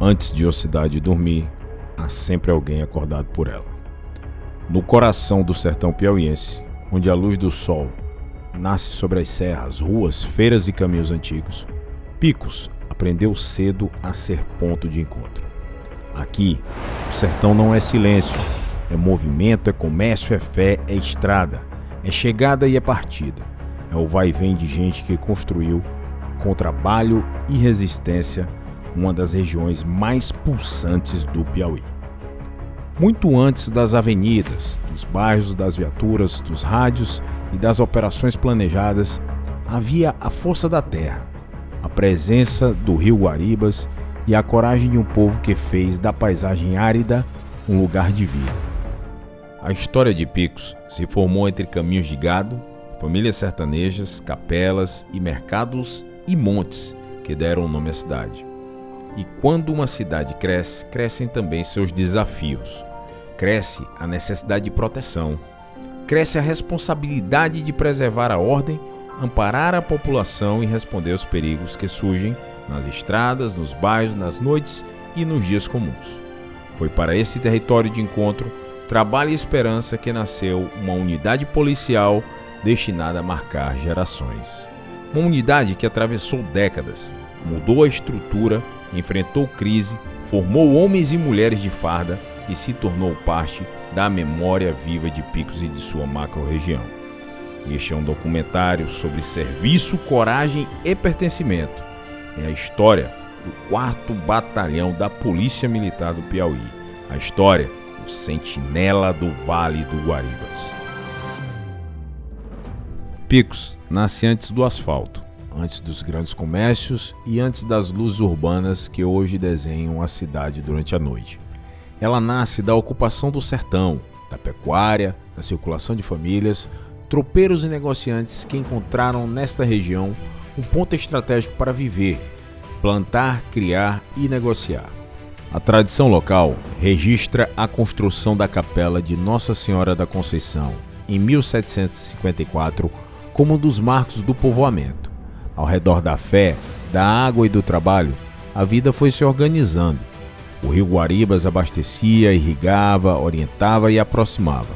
Antes de uma cidade dormir, há sempre alguém acordado por ela. No coração do sertão piauiense, onde a luz do sol nasce sobre as serras, ruas, feiras e caminhos antigos, Picos aprendeu cedo a ser ponto de encontro. Aqui, o sertão não é silêncio, é movimento, é comércio, é fé, é estrada, é chegada e é partida. É o vai e vem de gente que construiu, com trabalho e resistência, uma das regiões mais pulsantes do Piauí. Muito antes das avenidas, dos bairros, das viaturas, dos rádios e das operações planejadas, havia a força da terra, a presença do rio Guaribas e a coragem de um povo que fez da paisagem árida um lugar de vida. A história de Picos se formou entre caminhos de gado, famílias sertanejas, capelas e mercados e montes que deram o nome à cidade. E quando uma cidade cresce, crescem também seus desafios. Cresce a necessidade de proteção. Cresce a responsabilidade de preservar a ordem, amparar a população e responder aos perigos que surgem nas estradas, nos bairros, nas noites e nos dias comuns. Foi para esse território de encontro, trabalho e esperança que nasceu uma unidade policial destinada a marcar gerações. Uma unidade que atravessou décadas, mudou a estrutura, enfrentou crise, formou homens e mulheres de farda e se tornou parte da memória viva de Picos e de sua macro-região. Este é um documentário sobre serviço, coragem e pertencimento. É a história do 4º Batalhão da Polícia Militar do Piauí. A história do Sentinela do Vale do Guaribas. Picos nasce antes do asfalto, antes dos grandes comércios e antes das luzes urbanas que hoje desenham a cidade durante a noite. Ela nasce da ocupação do sertão, da pecuária, da circulação de famílias, tropeiros e negociantes que encontraram nesta região um ponto estratégico para viver, plantar, criar e negociar. A tradição local registra a construção da capela de Nossa Senhora da Conceição, em 1754, como um dos marcos do povoamento. Ao redor da fé, da água e do trabalho, a vida foi se organizando. O rio Guaribas abastecia, irrigava, orientava e aproximava.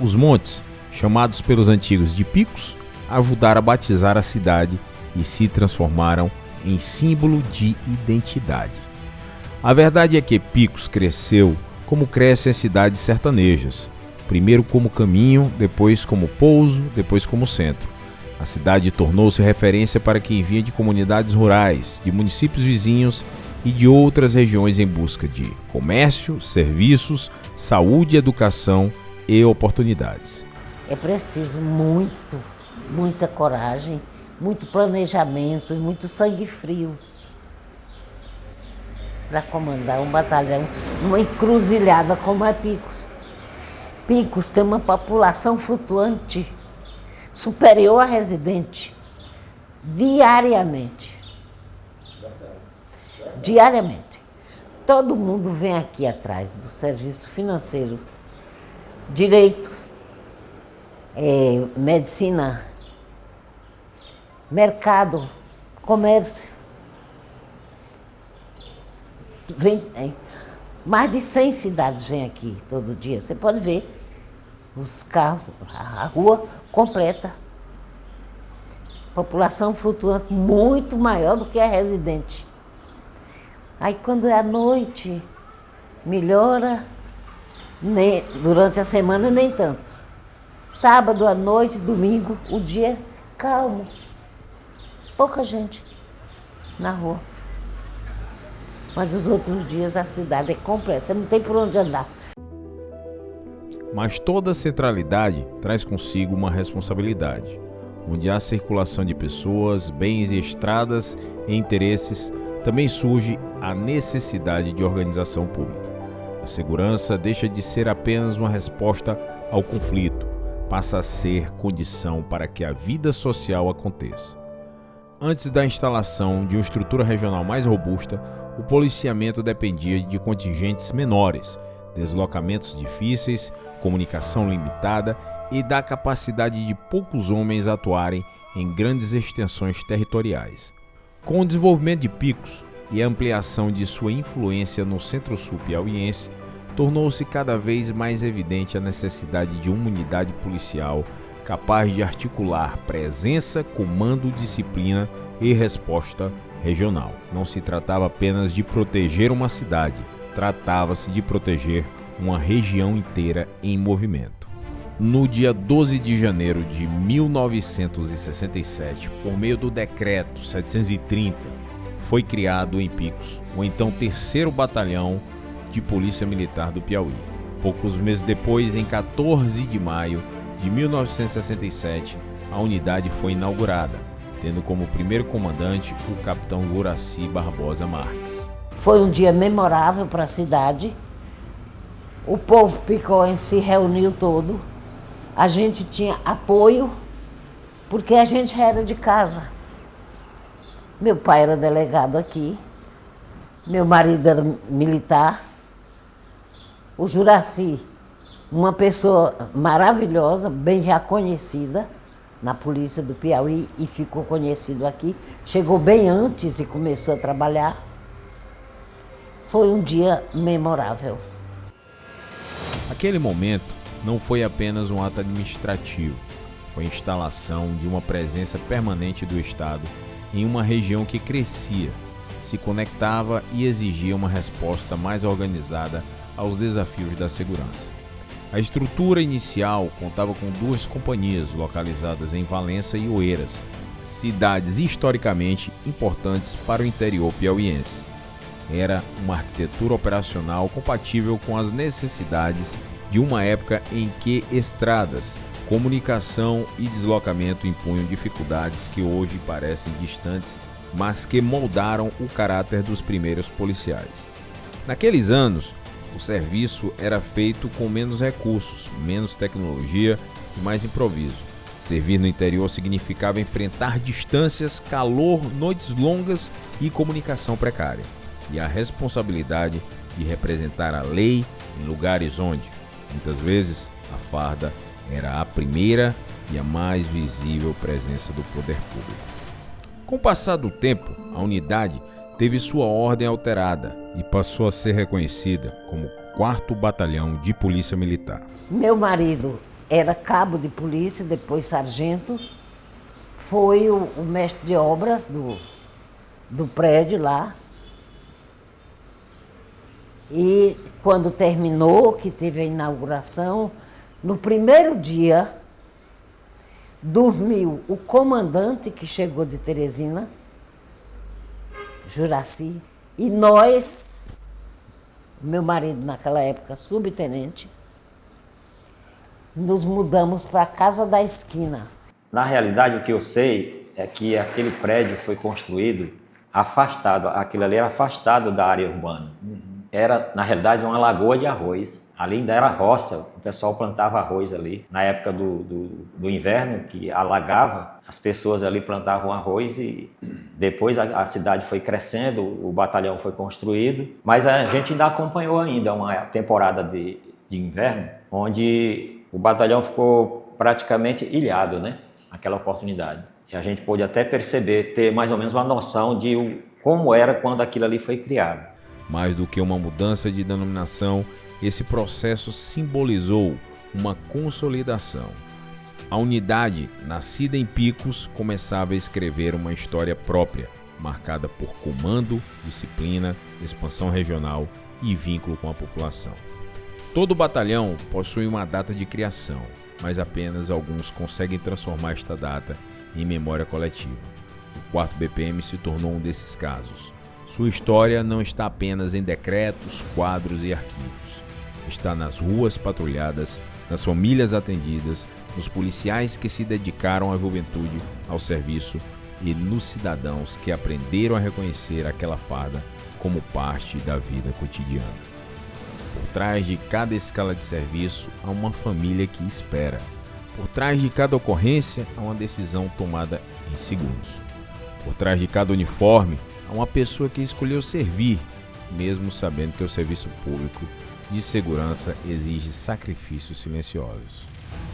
Os montes, chamados pelos antigos de Picos, ajudaram a batizar a cidade e se transformaram em símbolo de identidade. A verdade é que Picos cresceu como crescem as cidades sertanejas, primeiro como caminho, depois como pouso, depois como centro. A cidade tornou-se referência para quem vinha de comunidades rurais, de municípios vizinhos e de outras regiões em busca de comércio, serviços, saúde, educação e oportunidades. É preciso muita coragem, muito planejamento e muito sangue frio para comandar um batalhão numa encruzilhada como é Picos. Picos tem uma população flutuante superior a residente diariamente. Todo mundo vem aqui atrás do serviço financeiro, direito, medicina, mercado, comércio. Mais de 100 cidades vêm aqui todo dia. Você pode ver os carros, a rua completa. População flutuante muito maior do que a residente. Aí quando é à noite, melhora, durante a semana nem tanto. Sábado à noite, domingo, o dia é calmo. Pouca gente na rua. Mas os outros dias a cidade é completa, você não tem por onde andar. Mas toda centralidade traz consigo uma responsabilidade. Onde há circulação de pessoas, bens e estradas e interesses, também surge a necessidade de organização pública. A segurança deixa de ser apenas uma resposta ao conflito, passa a ser condição para que a vida social aconteça. Antes da instalação de uma estrutura regional mais robusta, o policiamento dependia de contingentes menores, deslocamentos difíceis, comunicação limitada e da capacidade de poucos homens atuarem em grandes extensões territoriais. Com o desenvolvimento de Picos, e a ampliação de sua influência no centro-sul piauiense, tornou-se cada vez mais evidente a necessidade de uma unidade policial capaz de articular presença, comando, disciplina e resposta regional. Não se tratava apenas de proteger uma cidade, tratava-se de proteger uma região inteira em movimento. No dia 12 de janeiro de 1967, por meio do Decreto 730, foi criado em Picos o então 3º Batalhão de Polícia Militar do Piauí. Poucos meses depois, em 14 de maio de 1967, a unidade foi inaugurada, tendo como primeiro comandante o capitão Juraci Barbosa Marques. Foi um dia memorável para a cidade. O povo picoense se reuniu todo. A gente tinha apoio, porque a gente era de casa. Meu pai era delegado aqui, meu marido era militar, o Juraci, uma pessoa maravilhosa, bem já conhecida na polícia do Piauí e ficou conhecido aqui. Chegou bem antes e começou a trabalhar. Foi um dia memorável. Aquele momento não foi apenas um ato administrativo, foi a instalação de uma presença permanente do Estado em uma região que crescia, se conectava e exigia uma resposta mais organizada aos desafios da segurança. A estrutura inicial contava com 2 companhias localizadas em Valença e Oeiras, cidades historicamente importantes para o interior piauiense. Era uma arquitetura operacional compatível com as necessidades de uma época em que estradas, comunicação e deslocamento impunham dificuldades que hoje parecem distantes, mas que moldaram o caráter dos primeiros policiais. Naqueles anos, o serviço era feito com menos recursos, menos tecnologia e mais improviso. Servir no interior significava enfrentar distâncias, calor, noites longas e comunicação precária. E a responsabilidade de representar a lei em lugares onde, muitas vezes, a farda era a primeira e a mais visível presença do poder público. Com o passar do tempo, a unidade teve sua ordem alterada e passou a ser reconhecida como 4º Batalhão de Polícia Militar. Meu marido era cabo de polícia, depois sargento, foi o mestre de obras do prédio lá. E quando terminou, que teve a inauguração, no primeiro dia, dormiu o comandante que chegou de Teresina, Juraci, e nós, meu marido naquela época, subtenente, nos mudamos para a Casa da Esquina. Na realidade, o que eu sei é que aquele prédio foi construído afastado, aquilo ali era afastado da área urbana. Era, na realidade, uma lagoa de arroz. Ali ainda era roça, o pessoal plantava arroz ali. Na época do inverno, que alagava, as pessoas ali plantavam arroz e depois a cidade foi crescendo, o batalhão foi construído. Mas a gente ainda acompanhou ainda uma temporada de inverno, onde o batalhão ficou praticamente ilhado, né? Naquela oportunidade. E a gente pôde até perceber, ter mais ou menos uma noção de como era quando aquilo ali foi criado. Mais do que uma mudança de denominação, esse processo simbolizou uma consolidação. A unidade, nascida em Picos, começava a escrever uma história própria, marcada por comando, disciplina, expansão regional e vínculo com a população. Todo batalhão possui uma data de criação, mas apenas alguns conseguem transformar esta data em memória coletiva. O 4º BPM se tornou um desses casos. Sua história não está apenas em decretos, quadros e arquivos. Está nas ruas patrulhadas, nas famílias atendidas, nos policiais que se dedicaram à juventude, ao serviço e nos cidadãos que aprenderam a reconhecer aquela farda como parte da vida cotidiana. Por trás de cada escala de serviço há uma família que espera. Por trás de cada ocorrência há uma decisão tomada em segundos. Por trás de cada uniforme há uma pessoa que escolheu servir, mesmo sabendo que o serviço público de segurança exige sacrifícios silenciosos.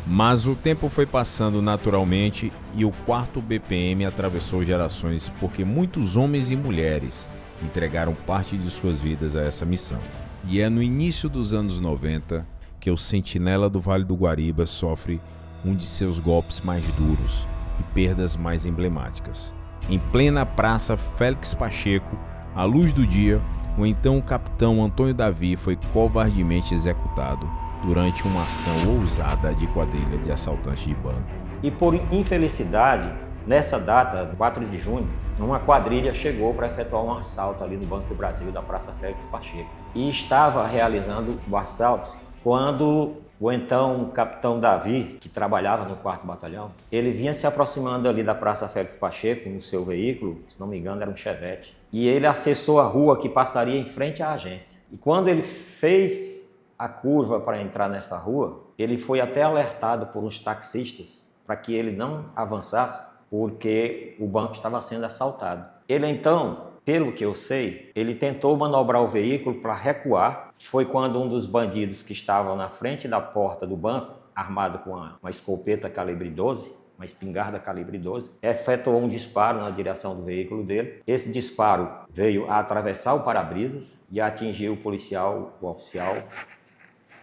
Mas o tempo foi passando naturalmente e o 4º BPM atravessou gerações porque muitos homens e mulheres entregaram parte de suas vidas a essa missão. E é no início dos anos 90 que o Sentinela do Vale do Guariba sofre um de seus golpes mais duros e perdas mais emblemáticas. Em plena Praça Félix Pacheco, à luz do dia, o então capitão Antônio Davi foi covardemente executado durante uma ação ousada de quadrilha de assaltantes de banco. E por infelicidade, nessa data, 4 de junho, uma quadrilha chegou para efetuar um assalto ali no Banco do Brasil, da Praça Félix Pacheco. E estava realizando o assalto quando o então capitão Davi, que trabalhava no 4º Batalhão, ele vinha se aproximando ali da Praça Félix Pacheco no seu veículo, se não me engano era um Chevette, e ele acessou a rua que passaria em frente à agência. E quando ele fez a curva para entrar nessa rua, ele foi até alertado por uns taxistas para que ele não avançasse, porque o banco estava sendo assaltado. Ele então, pelo que eu sei, ele tentou manobrar o veículo para recuar. Foi quando um dos bandidos que estavam na frente da porta do banco, armado com uma escopeta calibre 12, uma espingarda calibre 12, efetuou um disparo na direção do veículo dele. Esse disparo veio a atravessar o para-brisas e atingiu o oficial,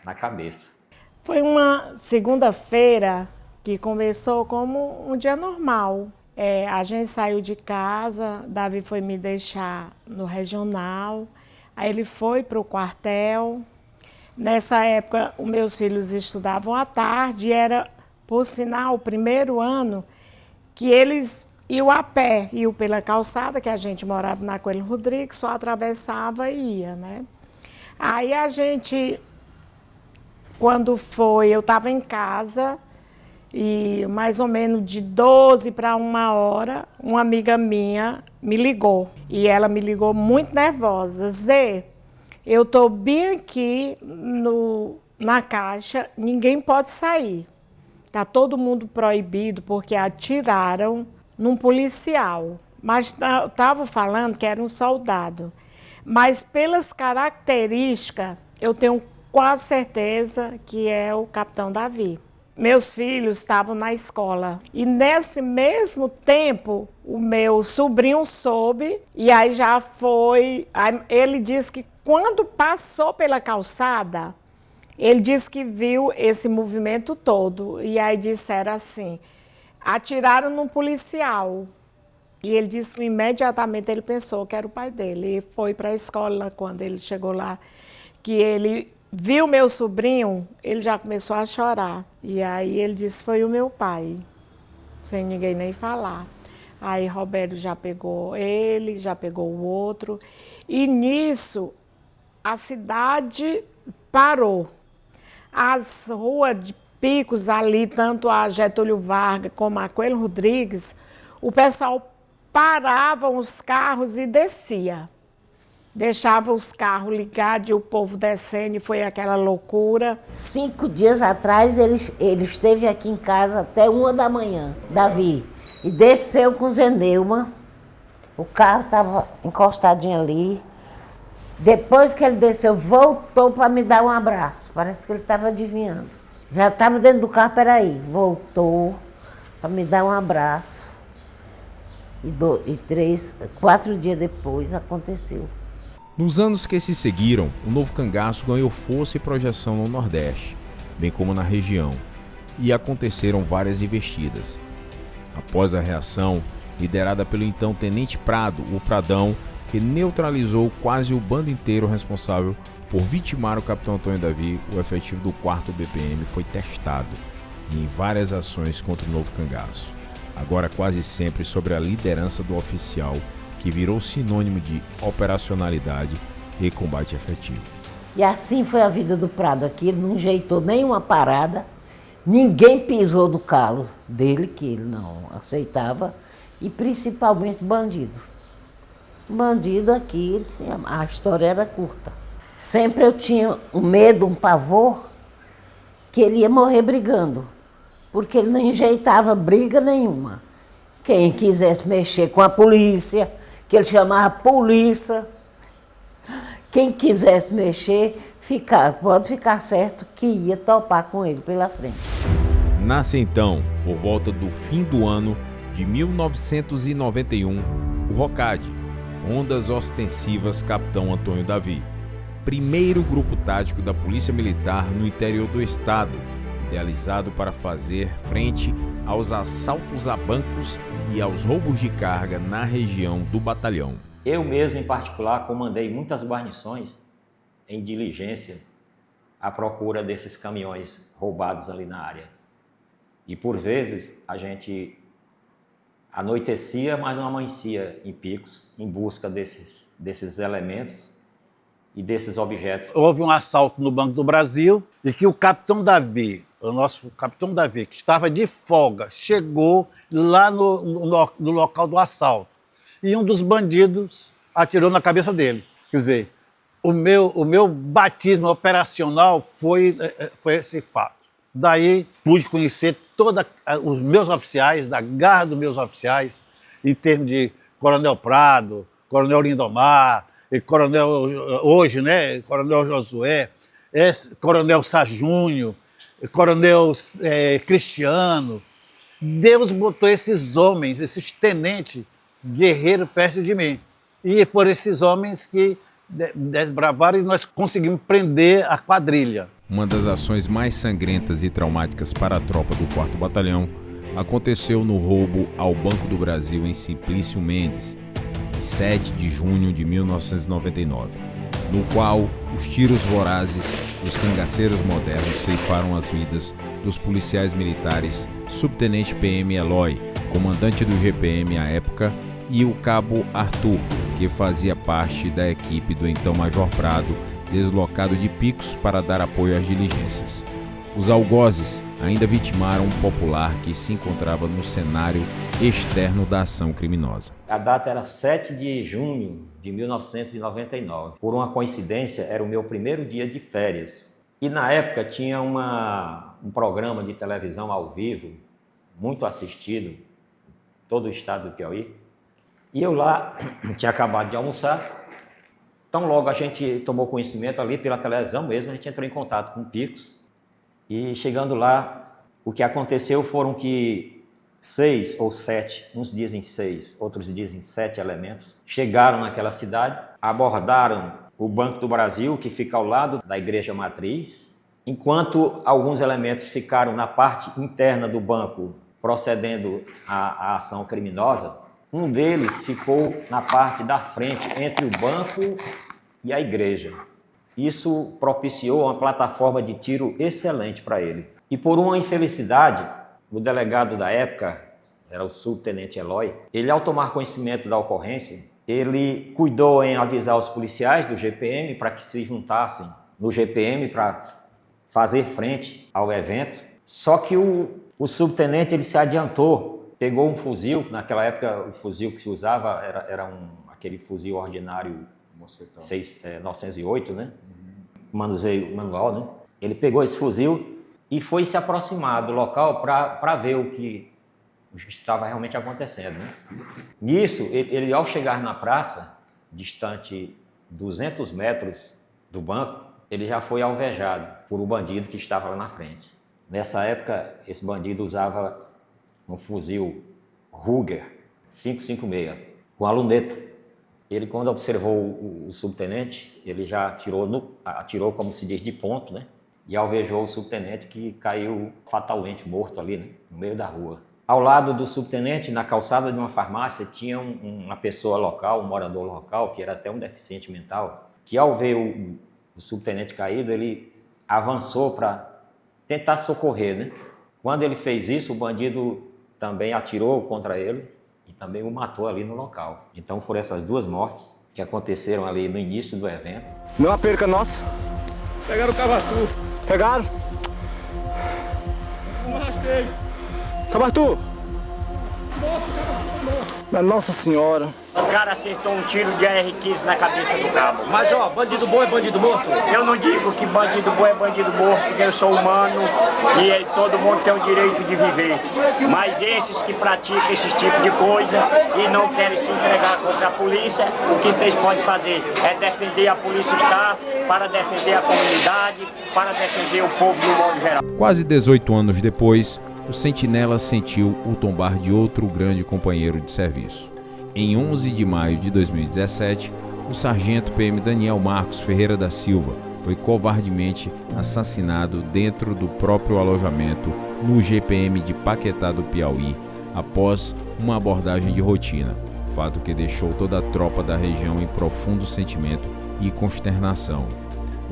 na cabeça. Foi uma segunda-feira que começou como um dia normal. A gente saiu de casa, Davi foi me deixar no regional, aí ele foi para o quartel. Nessa época, os meus filhos estudavam à tarde e era, por sinal, o primeiro ano que eles iam a pé, iam pela calçada, que a gente morava na Coelho Rodrigues, só atravessava e ia, né? Aí a gente, quando foi, eu estava em casa, e mais ou menos de 12 para 1h, uma amiga minha me ligou. E ela me ligou muito nervosa. Zê, eu estou bem aqui na caixa, ninguém pode sair. Está todo mundo proibido porque atiraram num policial. Mas estava falando que era um soldado. Mas pelas características, eu tenho quase certeza que é o capitão Davi. Meus filhos estavam na escola e nesse mesmo tempo o meu sobrinho soube e aí já foi. Ele disse que quando passou pela calçada, ele disse que viu esse movimento todo e aí disseram assim, atiraram num policial. E ele disse que imediatamente ele pensou que era o pai dele e foi para a escola. Quando ele chegou lá, que ele viu meu sobrinho, ele já começou a chorar. E aí ele disse, foi o meu pai, sem ninguém nem falar. Aí Roberto já pegou ele, já pegou o outro. E nisso, a cidade parou. As ruas de Picos ali, tanto a Getúlio Vargas como a Coelho Rodrigues, o pessoal parava os carros e descia. Deixava os carros ligados e o povo descendo, e foi aquela loucura. 5 dias atrás, ele esteve aqui em casa até 1h, Davi, e desceu com o Zeneuma. O carro estava encostadinho ali. Depois que ele desceu, voltou para me dar um abraço. Parece que ele estava adivinhando. Já estava dentro do carro, peraí, voltou para me dar um abraço. E 4 dias depois aconteceu. Nos anos que se seguiram, o Novo Cangaço ganhou força e projeção no Nordeste, bem como na região, e aconteceram várias investidas. Após a reação, liderada pelo então Tenente Prado, o Pradão, que neutralizou quase o bando inteiro responsável por vitimar o capitão Antônio Davi, o efetivo do 4º BPM foi testado em várias ações contra o Novo Cangaço, agora quase sempre sobre a liderança do oficial, que virou sinônimo de operacionalidade e combate efetivo. E assim foi a vida do Prado aqui, ele não ajeitou nenhuma parada, ninguém pisou no calo dele, que ele não aceitava, e principalmente bandido. Bandido aqui, a história era curta. Sempre eu tinha um medo, um pavor, que ele ia morrer brigando, porque ele não enjeitava briga nenhuma. Quem quisesse mexer com a polícia, que ele chamava polícia, quem quisesse mexer, pode ficar certo que ia topar com ele pela frente. Nasce então, por volta do fim do ano de 1991, o ROCAD, Rondas Ostensivas Capitão Antônio Davi, primeiro grupo tático da Polícia Militar no interior do estado, idealizado para fazer frente aos assaltos a bancos e aos roubos de carga na região do batalhão. Eu mesmo, em particular, comandei muitas guarnições em diligência à procura desses caminhões roubados ali na área. E por vezes a gente anoitecia, mas não amanhecia em Picos, em busca desses elementos e desses objetos. Houve um assalto no Banco do Brasil e que o capitão Davi, o nosso capitão Davi, que estava de folga, chegou lá no local do assalto. E um dos bandidos atirou na cabeça dele. Quer dizer, o meu batismo operacional foi esse fato. Daí pude conhecer todos os meus oficiais, da garra dos meus oficiais, em termos de Coronel Prado, Coronel Lindomar, e Coronel hoje, né, Coronel Josué, Coronel Sajúnio, Coronel Cristiano. Deus botou esses homens, esses tenentes guerreiros perto de mim. E foram esses homens que desbravaram e nós conseguimos prender a quadrilha. Uma das ações mais sangrentas e traumáticas para a tropa do 4º Batalhão aconteceu no roubo ao Banco do Brasil em Simplício Mendes, em 7 de junho de 1999, no qual os tiros vorazes dos cangaceiros modernos ceifaram as vidas dos policiais militares Subtenente PM Eloy, comandante do GPM à época, e o cabo Arthur, que fazia parte da equipe do então Major Prado, deslocado de Picos para dar apoio às diligências. Os algozes ainda vitimaram um popular que se encontrava no cenário externo da ação criminosa. A data era 7 de junho de 1999. Por uma coincidência, era o meu primeiro dia de férias. E na época tinha um programa de televisão ao vivo, muito assistido, em todo o estado do Piauí. E eu lá tinha acabado de almoçar. Então logo a gente tomou conhecimento ali pela televisão mesmo, a gente entrou em contato com o Picos. E chegando lá, o que aconteceu foram que 6 ou 7, uns dizem 6, outros dizem 7 elementos, chegaram naquela cidade, abordaram o Banco do Brasil, que fica ao lado da Igreja Matriz, enquanto alguns elementos ficaram na parte interna do banco, procedendo à ação criminosa. Um deles ficou na parte da frente, entre o banco e a igreja. Isso propiciou uma plataforma de tiro excelente para ele. E por uma infelicidade, o delegado da época, era o subtenente Eloy, ele ao tomar conhecimento da ocorrência, ele cuidou em avisar os policiais do GPM para que se juntassem no GPM para fazer frente ao evento. Só que o subtenente ele se adiantou, pegou um fuzil, naquela época o fuzil que se usava era aquele fuzil ordinário 908, né? Manuseio manual, né? Ele pegou esse fuzil e foi se aproximar do local para ver o que estava realmente acontecendo, né? Nisso, ele ao chegar na praça, distante 200 metros do banco, ele já foi alvejado por um bandido que estava lá na frente. Nessa época, esse bandido usava um fuzil Ruger 5.56 com a luneta. Ele, quando observou o subtenente, ele já atirou, como se diz, de ponto, né? E alvejou o subtenente, que caiu fatalmente morto ali, né? No meio da rua. Ao lado do subtenente, na calçada de uma farmácia, tinha uma pessoa local, um morador local, que era até um deficiente mental, que ao ver o subtenente caído, ele avançou para tentar socorrer, né? Quando ele fez isso, o bandido também atirou contra ele e também o matou ali no local. Então foram essas duas mortes que aconteceram ali no início do evento. Não é uma perca nossa. Pegaram o Cavartu. Pegaram? Não rasteio. Cavartu! Nossa Senhora. O cara acertou um tiro de AR-15 na cabeça do cabo. Mas ó, bandido bom é bandido morto? Eu não digo que bandido bom é bandido morto, porque eu sou humano e todo mundo tem o direito de viver. Mas esses que praticam esse tipo de coisa e não querem se entregar contra a polícia, o que eles podem fazer é defender a polícia estar, para defender a comunidade, para defender o povo do modo geral. Quase 18 anos depois, o sentinela sentiu o tombar de outro grande companheiro de serviço. Em 11 de maio de 2017, o sargento PM Daniel Marcos Ferreira da Silva foi covardemente assassinado dentro do próprio alojamento no GPM de Paquetá do Piauí, após uma abordagem de rotina, fato que deixou toda a tropa da região em profundo sentimento e consternação.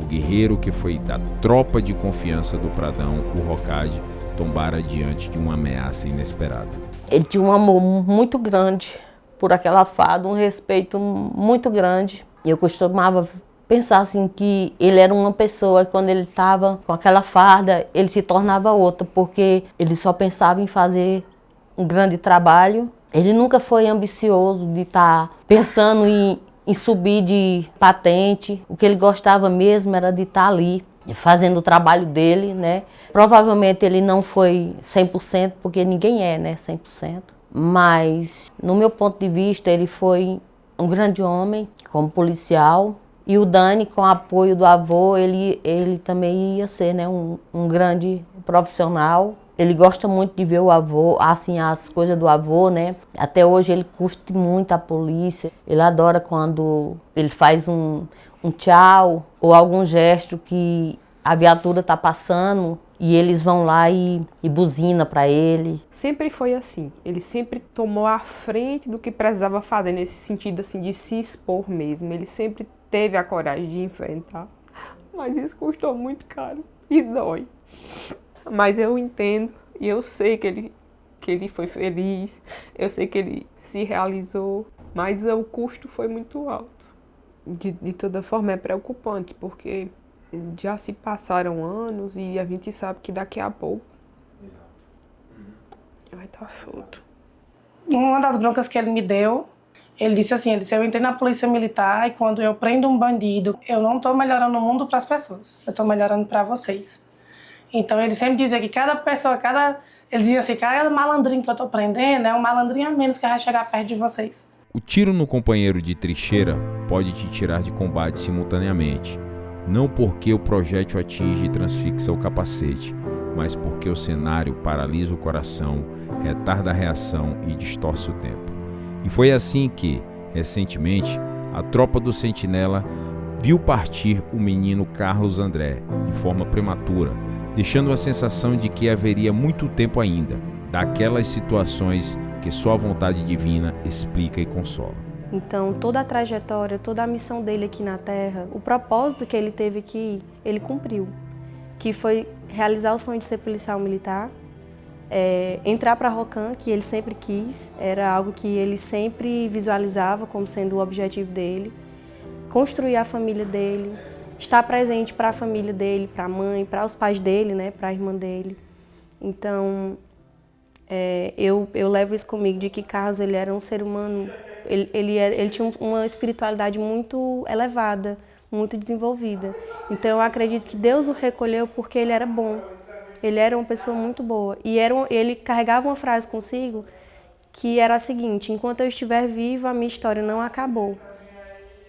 O guerreiro, que foi da tropa de confiança do Pradão, o Rocade, tombara diante de uma ameaça inesperada. Ele tinha um amor muito grande por aquela farda, um respeito muito grande. Eu costumava pensar assim que ele era uma pessoa, quando ele estava com aquela farda, ele se tornava outra, porque ele só pensava em fazer um grande trabalho. Ele nunca foi ambicioso de estar pensando em subir de patente. O que ele gostava mesmo era de estar ali, fazendo o trabalho dele, né? Provavelmente ele não foi 100%, porque ninguém é, né, 100%. Mas, no meu ponto de vista, ele foi um grande homem, como policial. E o Dani, com o apoio do avô, ele também ia ser, né, um grande profissional. Ele gosta muito de ver o avô, assim, as coisas do avô, né? Até hoje ele curte muito a polícia. Ele adora quando ele faz um tchau ou algum gesto que a viatura está passando e eles vão lá e buzina para ele. Sempre foi assim. Ele sempre tomou a frente do que precisava fazer, nesse sentido assim, de se expor mesmo. Ele sempre teve a coragem de enfrentar. Mas isso custou muito caro e dói. Mas eu entendo e eu sei que ele foi feliz, eu sei que ele se realizou, mas o custo foi muito alto. De toda forma é preocupante, porque já se passaram anos e a gente sabe que daqui a pouco vai estar solto. Uma das broncas que ele me deu, ele disse assim, eu entrei na polícia militar e quando eu prendo um bandido, eu não estou melhorando o mundo para as pessoas, eu estou melhorando para vocês. Então ele sempre dizia que cada pessoa, ele dizia assim, cada malandrinho que eu estou prendendo é um malandrinho a menos que vai chegar perto de vocês. O tiro no companheiro de trincheira pode te tirar de combate simultaneamente, não porque o projétil atinge e transfixa o capacete, mas porque o cenário paralisa o coração, retarda a reação e distorce o tempo. E foi assim que, recentemente, a tropa do Sentinela viu partir o menino Carlos André, de forma prematura, deixando a sensação de que haveria muito tempo ainda, daquelas situações que só a vontade divina explica e consola. Então, toda a trajetória, toda a missão dele aqui na Terra, o propósito que ele teve aqui, ele cumpriu. Que foi realizar o sonho de ser policial militar, entrar para a Rocan, que ele sempre quis, era algo que ele sempre visualizava como sendo o objetivo dele, construir a família dele, estar presente para a família dele, para a mãe, para os pais dele, né, para a irmã dele. Então, eu levo isso comigo, de que Carlos ele era um ser humano, ele tinha uma espiritualidade muito elevada, muito desenvolvida. Então eu acredito que Deus o recolheu porque ele era bom, ele era uma pessoa muito boa. E ele carregava uma frase consigo que era a seguinte: enquanto eu estiver vivo, a minha história não acabou.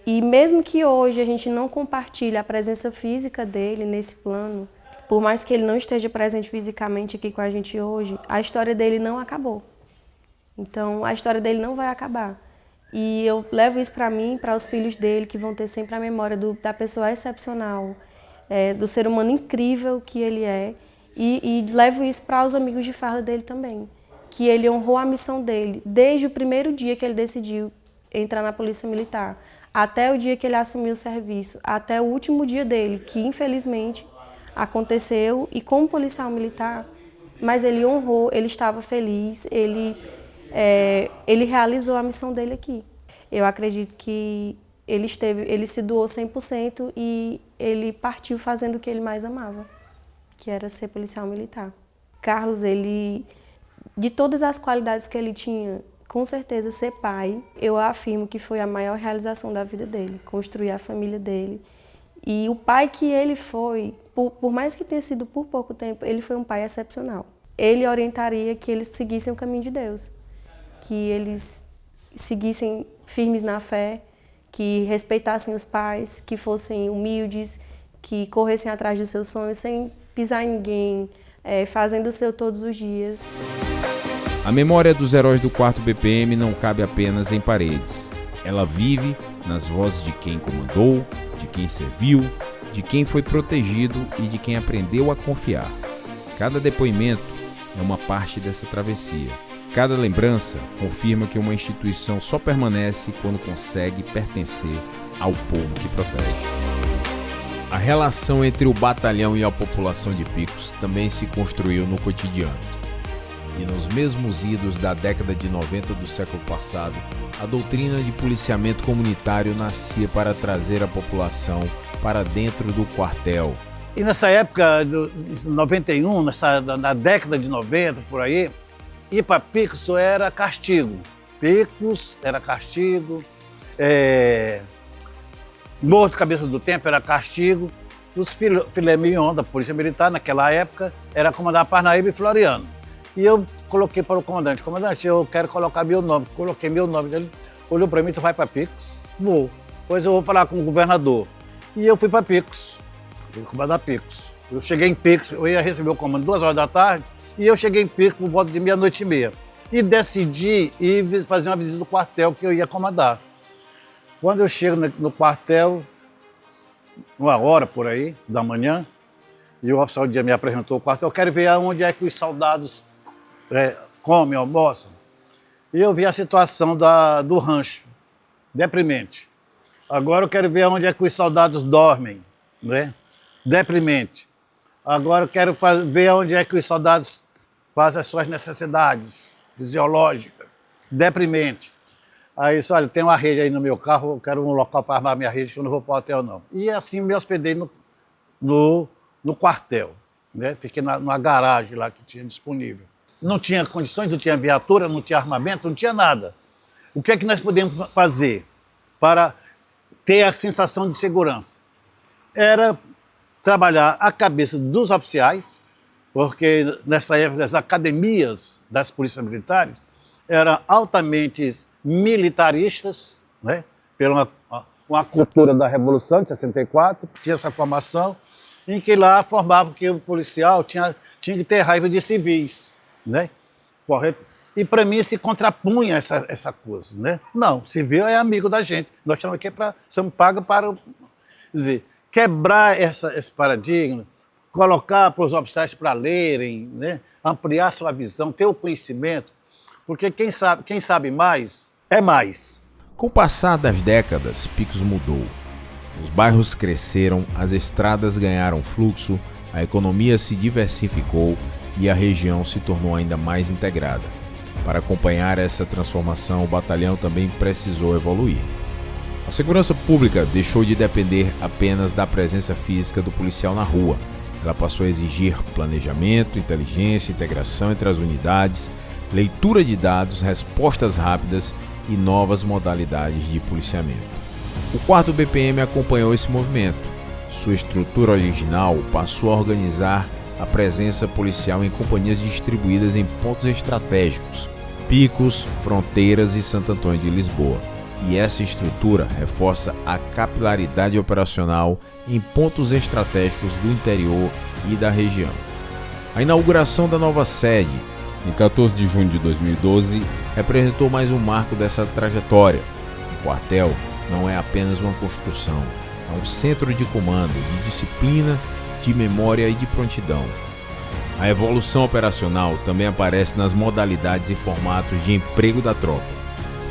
E mesmo que hoje a gente não compartilhe a presença física dele nesse plano, por mais que ele não esteja presente fisicamente aqui com a gente hoje, a história dele não acabou. Então, a história dele não vai acabar. E eu levo isso para mim, para os filhos dele, que vão ter sempre a memória da pessoa excepcional, do ser humano incrível que ele é. E levo isso para os amigos de farda dele também, que ele honrou a missão dele desde o primeiro dia que ele decidiu entrar na Polícia Militar, até o dia que ele assumiu o serviço, até o último dia dele, que infelizmente aconteceu, e como policial militar, mas ele honrou, ele estava feliz, ele realizou a missão dele aqui. Eu acredito que ele se doou 100% e ele partiu fazendo o que ele mais amava, que era ser policial militar. Carlos, de todas as qualidades que ele tinha, com certeza ser pai, eu afirmo que foi a maior realização da vida dele, construir a família dele. E o pai que ele foi, por mais que tenha sido por pouco tempo, ele foi um pai excepcional. Ele orientaria que eles seguissem o caminho de Deus, que eles seguissem firmes na fé, que respeitassem os pais, que fossem humildes, que corressem atrás dos seus sonhos sem pisar em ninguém, fazendo o seu todos os dias. A memória dos heróis do 4º BPM não cabe apenas em paredes. Ela vive nas vozes de quem comandou, de quem serviu, de quem foi protegido e de quem aprendeu a confiar. Cada depoimento é uma parte dessa travessia. Cada lembrança confirma que uma instituição só permanece quando consegue pertencer ao povo que protege. A relação entre o batalhão e a população de Picos também se construiu no cotidiano. E nos mesmos idos da década de 90 do século passado, a doutrina de policiamento comunitário nascia para trazer a população para dentro do quartel. E nessa época, de 91, na década de 90, por aí, ir para Picos era castigo. Picos era castigo, Morro de Cabeça do Tempo era castigo. Os filé mignon da Polícia Militar, naquela época, era comandar Parnaíba e Floriano. E eu coloquei para o comandante, eu quero colocar meu nome. Coloquei meu nome, ele olhou para mim, tu vai para Picos? Vou. Depois eu vou falar com o governador. E eu fui para Picos, fui comandar Picos. Eu cheguei em Picos, eu ia receber o comando 2 horas da tarde, e eu cheguei em Picos por volta de 00:30. E decidi ir fazer uma visita do quartel que eu ia comandar. Quando eu chego no quartel, 1h por aí, da manhã, e o oficial de dia me apresentou o quartel, eu quero ver onde é que os soldados comem, almoçam. E eu vi a situação do rancho, deprimente. Agora eu quero ver onde é que os soldados dormem, né? Deprimente. Agora eu quero ver onde é que os soldados fazem as suas necessidades fisiológicas, deprimente. Aí disse, olha, tem uma rede aí no meu carro, eu quero um local para armar minha rede, que eu não vou para o hotel não. E assim me hospedei no quartel, né? Fiquei numa garagem lá que tinha disponível. Não tinha condições, não tinha viatura, não tinha armamento, não tinha nada. O que é que nós podemos fazer para ter a sensação de segurança? Era trabalhar a cabeça dos oficiais, porque nessa época as academias das polícias militares eram altamente militaristas, né? Pela uma cultura da Revolução de 64, tinha essa formação, em que lá formavam que o policial tinha que ter raiva de civis, né? Correto? E para mim se contrapunha essa coisa, né? Não, civil é amigo da gente, nós estamos aqui somos pagos para dizer, quebrar esse paradigma, colocar para os oficiais para lerem, né? Ampliar sua visão, ter o conhecimento, porque quem sabe mais é mais. Com o passar das décadas, Picos mudou. Os bairros cresceram, as estradas ganharam fluxo, a economia se diversificou e a região se tornou ainda mais integrada. Para acompanhar essa transformação, o batalhão também precisou evoluir. A segurança pública deixou de depender apenas da presença física do policial na rua. Ela passou a exigir planejamento, inteligência, integração entre as unidades, leitura de dados, respostas rápidas e novas modalidades de policiamento. O 4º BPM acompanhou esse movimento. Sua estrutura original passou a organizar a presença policial em companhias distribuídas em pontos estratégicos, Picos, Fronteiras e Santo Antônio de Lisboa. E essa estrutura reforça a capilaridade operacional em pontos estratégicos do interior e da região. A inauguração da nova sede, em 14 de junho de 2012, representou mais um marco dessa trajetória. O quartel não é apenas uma construção, é um centro de comando, de disciplina, de memória e de prontidão. A evolução operacional também aparece nas modalidades e formatos de emprego da tropa.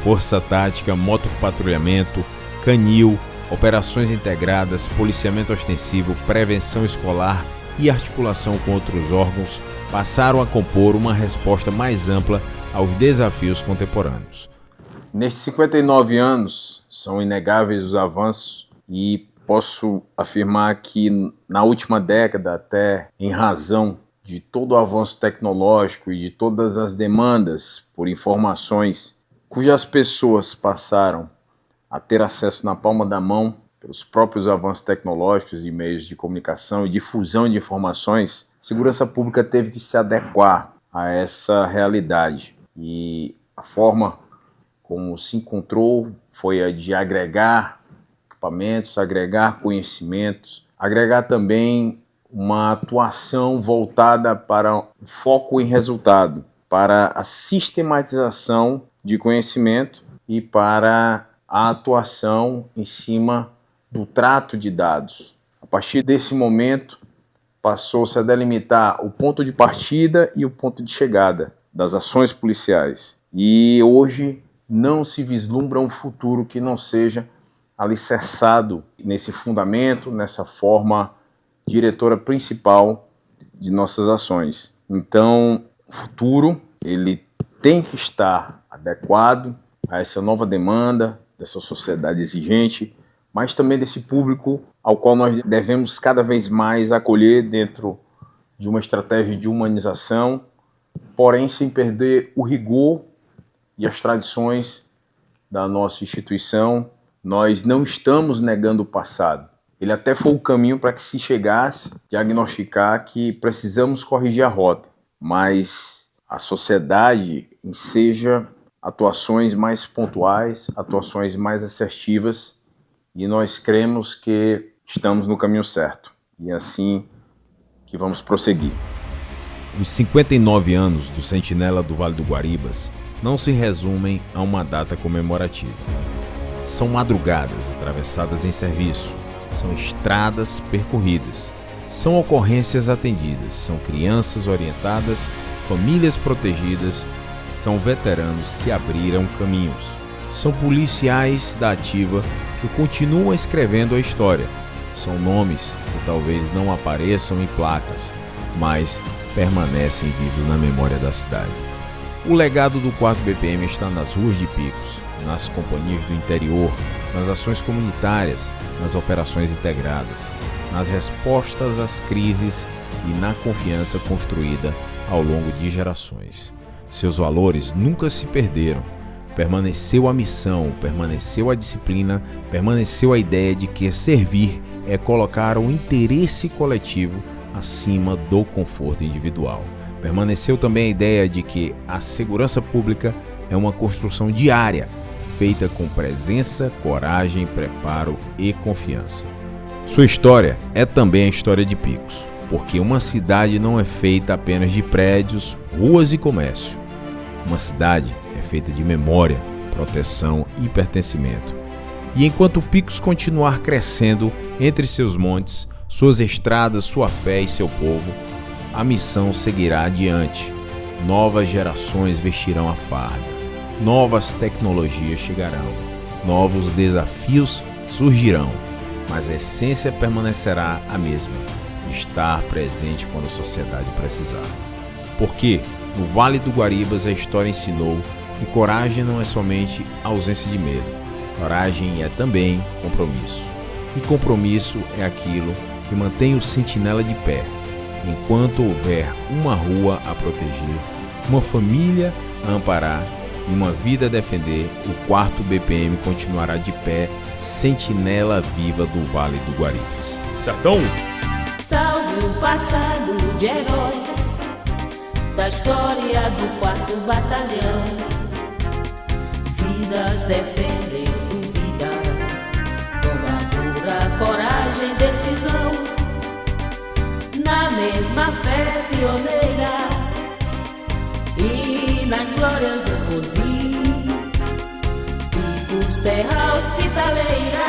Força tática, motopatrulhamento, canil, operações integradas, policiamento ostensivo, prevenção escolar e articulação com outros órgãos passaram a compor uma resposta mais ampla aos desafios contemporâneos. Nestes 59 anos, são inegáveis os avanços e posso afirmar que na última década, até em razão de todo o avanço tecnológico e de todas as demandas por informações cujas pessoas passaram a ter acesso na palma da mão pelos próprios avanços tecnológicos e meios de comunicação e difusão de informações, a segurança pública teve que se adequar a essa realidade. E a forma como se encontrou foi a de agregar equipamentos, agregar conhecimentos, agregar também uma atuação voltada para um foco em resultado. para a sistematização de conhecimento e para a atuação em cima do trato de dados. A partir desse momento, passou-se a delimitar o ponto de partida e o ponto de chegada das ações policiais. E hoje não se vislumbra um futuro que não seja alicerçado nesse fundamento, nessa forma diretora principal de nossas ações. Então, o futuro ele tem que estar adequado a essa nova demanda dessa sociedade exigente, mas também desse público ao qual nós devemos cada vez mais acolher dentro de uma estratégia de humanização, porém sem perder o rigor e as tradições da nossa instituição. Nós não estamos negando o passado. Ele até foi o caminho para que se chegasse a diagnosticar que precisamos corrigir a rota, mas a sociedade enseja atuações mais pontuais, atuações mais assertivas, e nós cremos que estamos no caminho certo. E é assim que vamos prosseguir. Os 59 anos do Sentinela do Vale do Guaribas não se resumem a uma data comemorativa. São madrugadas atravessadas em serviço, são estradas percorridas, são ocorrências atendidas, são crianças orientadas, famílias protegidas, são veteranos que abriram caminhos, são policiais da ativa que continuam escrevendo a história, são nomes que talvez não apareçam em placas, mas permanecem vivos na memória da cidade. O legado do 4º BPM está nas ruas de Picos, nas companhias do interior, nas ações comunitárias, nas operações integradas, nas respostas às crises e na confiança construída ao longo de gerações. Seus valores nunca se perderam. Permaneceu a missão, permaneceu a disciplina, permaneceu a ideia de que servir é colocar o interesse coletivo acima do conforto individual. Permaneceu também a ideia de que a segurança pública é uma construção diária, feita com presença, coragem, preparo e confiança. Sua história é também a história de Picos, porque uma cidade não é feita apenas de prédios, ruas e comércio. Uma cidade é feita de memória, proteção e pertencimento. E enquanto Picos continuar crescendo entre seus montes, suas estradas, sua fé e seu povo, a missão seguirá adiante. Novas gerações vestirão a farda, novas tecnologias chegarão, novos desafios surgirão, mas a essência permanecerá a mesma: estar presente quando a sociedade precisar. Porque no Vale do Guaribas a história ensinou que coragem não é somente ausência de medo, coragem é também compromisso. E compromisso é aquilo que mantém o sentinela de pé, enquanto houver uma rua a proteger, uma família a amparar e uma vida a defender, o 4º BPM continuará de pé, sentinela viva do Vale do Guaribas. Sertão! Salve o passado de heróis da história do 4º Batalhão. Vidas defendem por vidas, com bravura, coragem, decisão. Na mesma fé pioneira e nas glórias do porvir, Picos, terra hospitaleira.